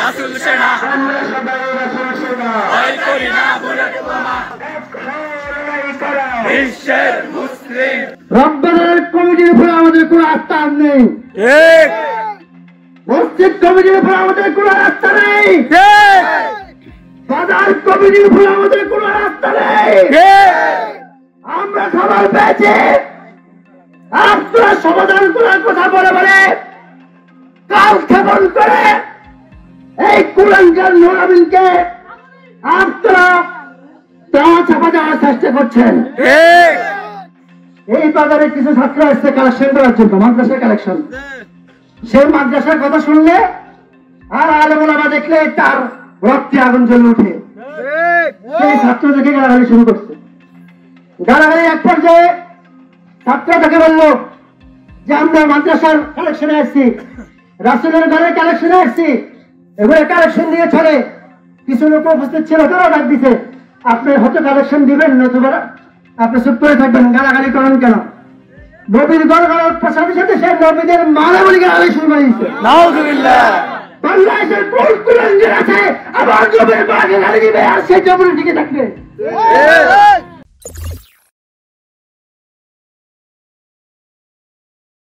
রাসূল সেনা আমরা সবাই রাসূল সেনা ভয় করি না বুলেট বোমা বিশ্বের মুসলিম রব্বানের কমিটির উপরে আমাদের কোনো আস্থা নেই ঠিক মসজিদ কমিটির উপরে আমাদের কোনো আস্থা নেই ঠিক বাজার কমিটির উপরে আমাদের কোনো আস্থা নেই ঠিক আমরা খবর পেয়েছি আপনারা সমাধান করার কথা বলে বলে কাল ক্ষেপণ করে এই কুলাঙ্গার নূর আমিনকে আপনারা দাওয়া চাপা দেওয়ার চেষ্টা করছেন। ঠিক এই বাজারে কিছু ছাত্র আসছে কালেকশন করার জন্য, মাদ্রাসার কালেকশন। সেই মাদ্রাসার কথা শুনলে আর আলেম ওলামা দেখলে তার রক্তে আগুন জ্বলে উঠে। সেই ছাত্র থেকে গালাগালি শুরু করছে। গালাগালি এক পর্যায়ে ছাত্র থেকে বলল যে আমরা মাদ্রাসার কালেকশনে আসছি, রাসূলের ঘরের কালেকশনে আসছি, এগুলো কালেকশন দিয়ে চলে। কিছু লোক উপস্থিত ছিল, তারা ডাক দিছে আপনি হয়তো কালেকশন দিবেন, নতুবা আপনি চুপ করে থাকবেন, গালাগালি করেন কেন? নবীর ঘর গড়ার সাথে সাথে সে নবীদের মারা বলি গালাগালি শুরু করে দিচ্ছে। নাউজুবিল্লাহ বাংলাদেশের কোন কুলাঙ্গার আছে আবার জমির বাগে গালি দিবে আর সেই জমির দিকে থাকবে।